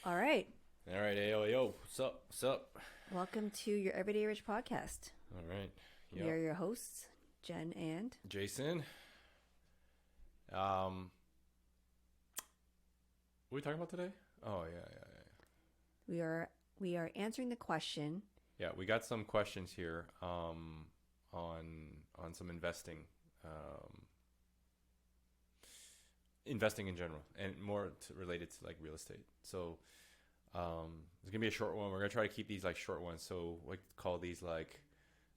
All right. All right, yo, yo, what's up? What's up? Welcome to your Everyday Rich podcast. All right, We are yep. your hosts, Jen and Jason, um, what are we talking about today? Oh yeah. we are we are answering the question. Yeah, we got some questions here on some um, investing in general, and more related to like real estate. So it's gonna be a short one. We're gonna try to keep these like short ones. So we call these like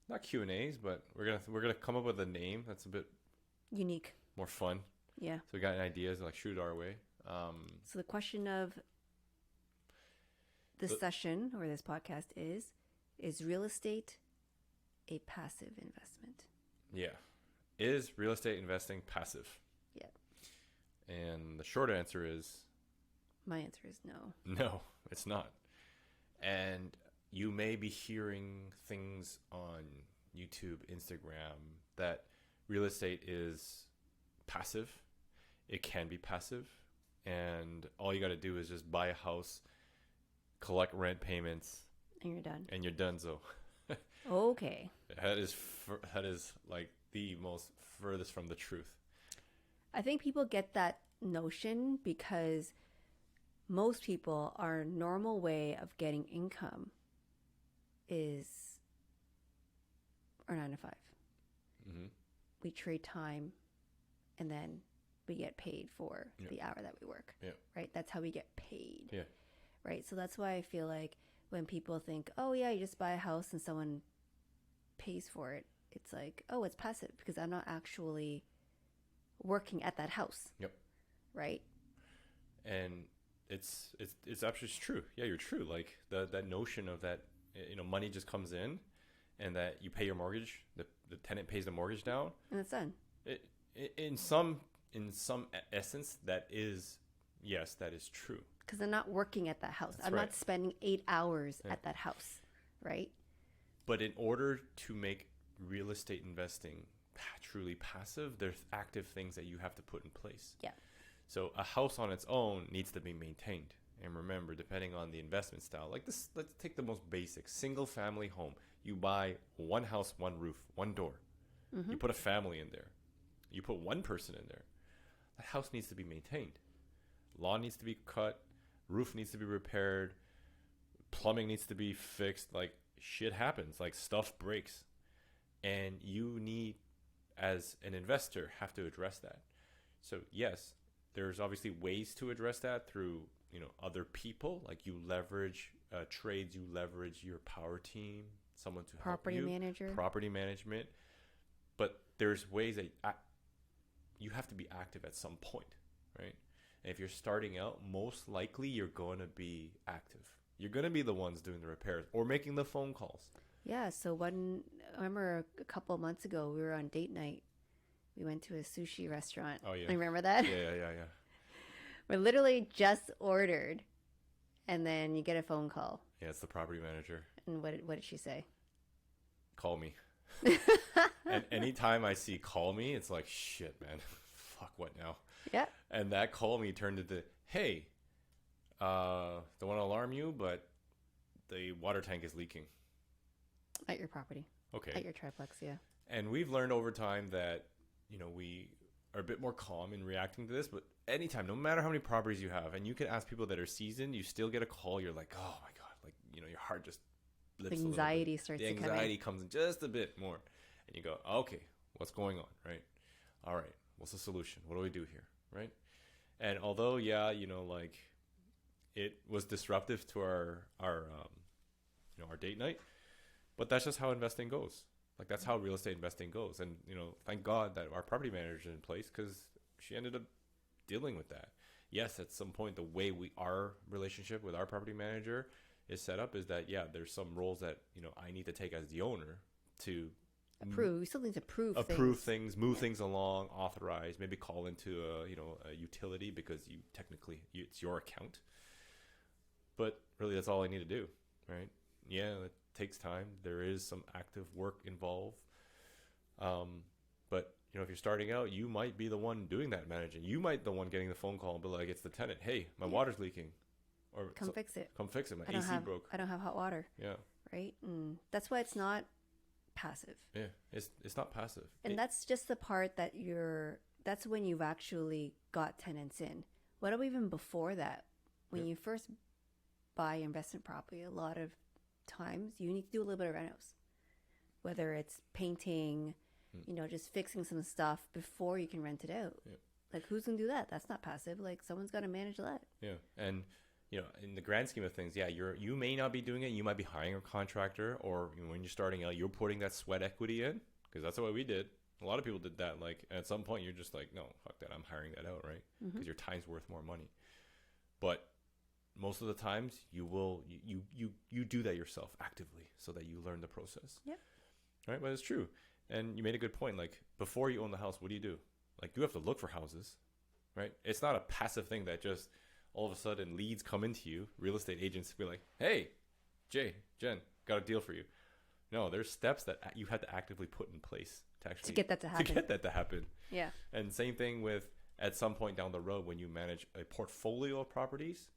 not Q&As, but we're gonna come up with a name that's a bit Unique. more fun. Yeah. So we got ideas like shoot our way. So the question of this The- session or this podcast is real estate a passive investment? Yeah. Is real estate investing passive? Yeah. And the short answer is My answer is no. no, it's not. And you may be hearing things on YouTube, Instagram that real estate is passive. It can be passive. And all you got to do is just buy a house, collect rent payments, And you're done. and you're donezo. Okay. That is like the most furthest from the truth. I think people get that notion because most people, our normal way of getting income is our 9 to 5. Mm-hmm. We trade time and then we get paid for Yeah. the hour that we work. Yeah. Right? That's how we get paid. Yeah. Right? So that's why I feel like when people think, oh, yeah, you just buy a house and someone pays for it, it's like, oh, it's passive because I'm not actually working at that house. Yep. Right? And it's absolutely true. Yeah, you're true. Like that notion of that, money just comes in, and that you pay your mortgage, the tenant pays the mortgage down. And it's done. In some essence, that is, yes, that is true. Because I'm not working at that house. That's I'm right. not spending 8 hours Yeah. at that house. Right? But in order to make real estate investing truly passive, there's active things that you have to put in place. Yeah. So a house on its own needs to be maintained. And remember, depending on the investment style, like this, let's take the most basic single family home. You buy one house, one roof, one door. Mm-hmm. You put a family in there. You put one person in there. The house needs to be maintained. Lawn needs to be cut. Roof needs to be repaired. Plumbing needs to be fixed. Like shit happens. Like stuff breaks. And you need, as an investor, have to address that. So yes, there's obviously ways to address that through other people. Like you leverage trades, you leverage your power team, someone to Property help you, manager. property management. But there's ways that you have to be active at some point, right? And if you're starting out, most likely you're going to be active. You're going to be the ones doing the repairs or making the phone calls. Yeah. So I remember a couple of months ago, we were on date night. We went to a sushi restaurant. Oh yeah. Remember that? Yeah. We literally just ordered. And then you get a phone call. Yeah, it's the property manager. And what did she say? Call me. And anytime I see call me, it's like, shit, man. Fuck, what now? Yeah. And that call me turned into, hey, don't want to alarm you, but the water tank is leaking. At your property. Okay. At your triplex, yeah. And we've learned over time that, we are a bit more calm in reacting to this, but anytime, no matter how many properties you have, and you can ask people that are seasoned, you still get a call, you're like, oh my God, like, your heart just The lifts a little bit. anxiety starts The to come in. anxiety comes in just a bit more. And you go, okay, what's going on, right? All right, what's the solution? What do we do here, right? And although, yeah, like it was disruptive to our date night, but that's just how investing goes. Like that's how real estate investing goes. And, thank God that our property manager is in place because she ended up dealing with that. Yes, at some point, the way our relationship with our property manager is set up is that, yeah, there's some roles that, I need to take as the owner to Approve. You still need to approve things, move things along, authorize, maybe call into a utility because it's your account. But really, that's all I need to do, right? Yeah, it takes time. There is some active work involved. But if you're starting out, you might be the one doing that managing. You might be the one getting the phone call and be like, it's the tenant. Hey, my water's leaking. or come fix it. come fix it. My I don't AC have broke. I don't have hot water, Yeah, right? And that's why it's not passive. yeah. It's not passive. And that's just the part that that's when you've actually got tenants in. What about even before that? When you first buy investment property, a lot of times you need to do a little bit of renos. Whether it's painting, just fixing some stuff before you can rent it out. Yeah. Like, who's going to do that? That's not passive. Like, someone's got to manage that. Yeah, and in the grand scheme of things, yeah, you may not be doing it. You might be hiring a contractor, or when you're starting out, you're putting that sweat equity in, because that's what we did. A lot of people did that. Like, at some point, you're just like, no, fuck that. I'm hiring that out, right? Because your time's worth more money. But most of the times, you do that yourself actively, so that you learn the process. Yep. Right, but it's true. And you made a good point. Like, before you own the house, what do? Like, you have to look for houses, right? It's not a passive thing that just all of a sudden leads come into you. Real estate agents be like, hey, Jen, got a deal for you. No, there's steps that you had to actively put in place to get that to happen. Yeah. And same thing with, at some point down the road, when you manage a portfolio of properties,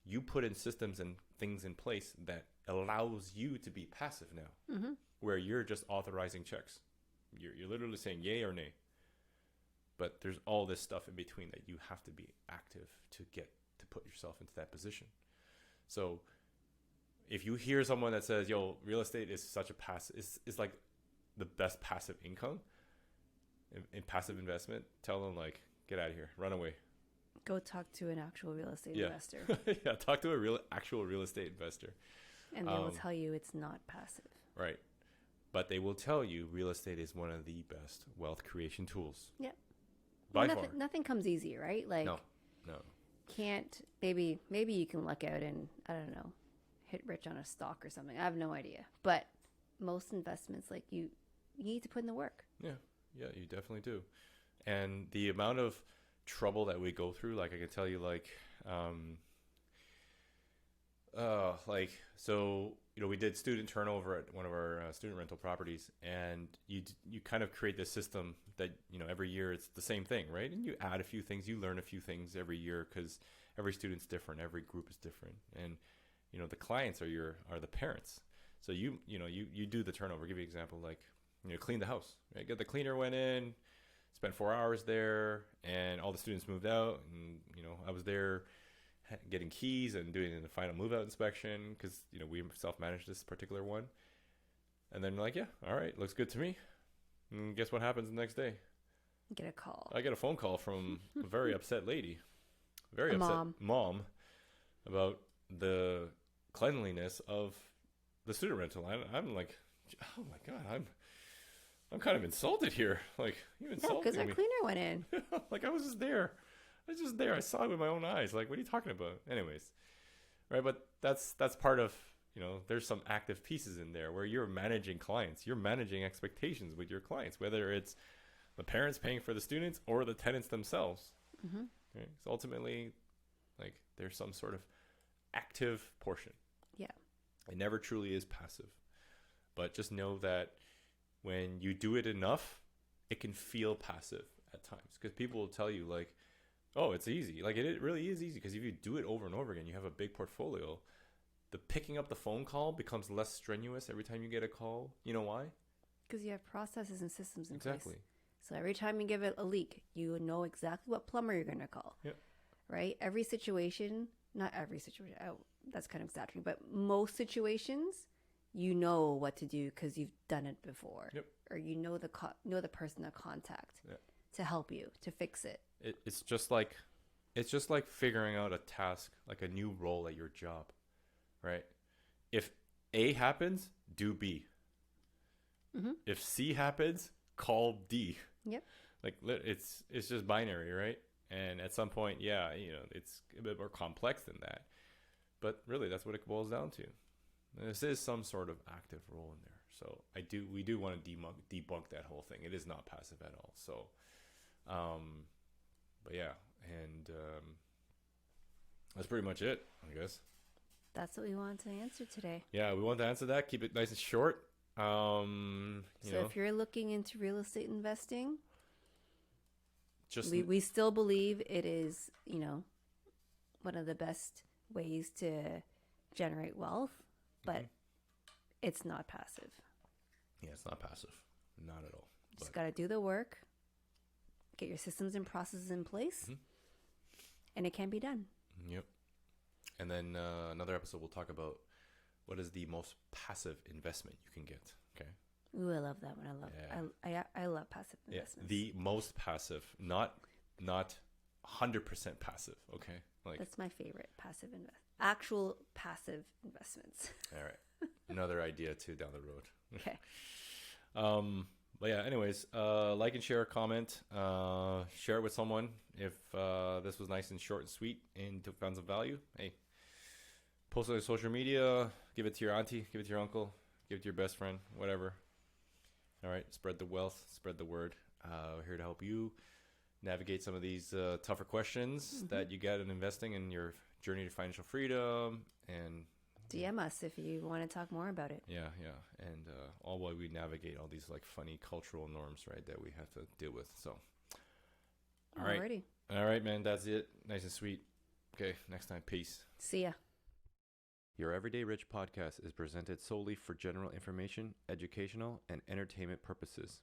you put in systems and things in place that allows you to be passive now, where you're just authorizing checks. You're literally saying yay or nay. But there's all this stuff in between that you have to be active to get to put yourself into that position. So if you hear someone that says, yo, real estate is such a passive, is like the best passive income in passive investment, tell them, like, get out of here, run away. Go talk to an actual real estate investor. Yeah, talk to actual real estate investor. And they will tell you it's not passive. Right. But they will tell you real estate is one of the best wealth creation tools. Yep. By well, far. Nothing comes easy, right? Like, no. Can't, maybe you can luck out and, I don't know, hit rich on a stock or something. I have no idea. But most investments, like, you need to put in the work. Yeah, you definitely do. And the amount of trouble that we go through, like, I can tell you, so we did student turnover at one of our student rental properties, and you kind of create this system that every year it's the same thing, right? And you add a few things, you learn a few things every year, because every student's different, every group is different, and the clients are the parents. So you do the turnover. I'll give you an example, like, clean the house, right? Get the cleaner went in, spent 4 hours there, and all the students moved out, and I was there getting keys and doing the final move-out inspection, because we self-managed this particular one. And then, like, yeah, all right, looks good to me. And guess what happens the next day? Get a call. I get a phone call from a very upset lady, very upset mom, about the cleanliness of the student rental. I'm like, oh my god, I'm kind of insulted here. Like, you insulted me. because our cleaner went in. Like, I was just there. I saw it with my own eyes. Like, what are you talking about? Anyways, right? But that's part of, there's some active pieces in there where you're managing clients. You're managing expectations with your clients, whether it's the parents paying for the students or the tenants themselves. Mm-hmm. Right? So ultimately, like, there's some sort of active portion. Yeah. It never truly is passive. But just know that when you do it enough, it can feel passive at times, because people will tell you, like, oh, it's easy. Like, it really is easy, because if you do it over and over again, you have a big portfolio. The picking up the phone call becomes less strenuous every time you get a call. You know why? Because you have processes and systems in exactly. place. So every time you give it a leak, you know exactly what plumber you're going to call. Yep. Right? Every situation, not every situation, that's kind of exaggerating, but most situations, you know what to do because you've done it before. Yep. Or you know the person to contact to help you, to fix it. It's just like figuring out a task, like a new role at your job, right? If A happens, do B. Mm-hmm. If C happens, call D. Yep. Like, it's just binary, right? And at some point, it's a bit more complex than that. But really, that's what it boils down to. This is some sort of active role in there. So we do want to debunk that whole thing. It is not passive at all. So, but yeah, and that's pretty much it, I guess. That's what we wanted to answer today. Yeah, we want to answer that. Keep it nice and short. If you're looking into real estate investing, just we still believe it is, one of the best ways to generate wealth, but it's not passive. Yeah, it's not passive. Not at all. You just got to do the work, get your systems and processes in place, and it can be done. Yep. And then another episode, we'll talk about what is the most passive investment you can get. Okay. Ooh, I love that one. I love passive investments. The most passive, not 100% passive. Okay. Like that's my favorite passive actual passive investments. All right. Another idea too down the road. Okay. But yeah, anyways, like and share, comment, share it with someone. If this was nice and short and sweet and found some value, hey, post it on social media, give it to your auntie, give it to your uncle, give it to your best friend, whatever. All right, spread the wealth, spread the word. We're here to help you navigate some of these tougher questions that you get in investing in your journey to financial freedom. And DM us if you want to talk more about it. Yeah. And all while we navigate all these like funny cultural norms, right, that we have to deal with. So, all right, man, that's it. Nice and sweet. Okay, next time. Peace. See ya. Your Everyday Rich podcast is presented solely for general information, educational, and entertainment purposes.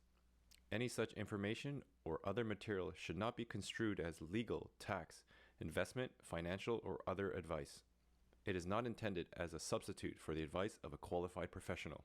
Any such information or other material should not be construed as legal, tax, investment, financial, or other advice. It is not intended as a substitute for the advice of a qualified professional.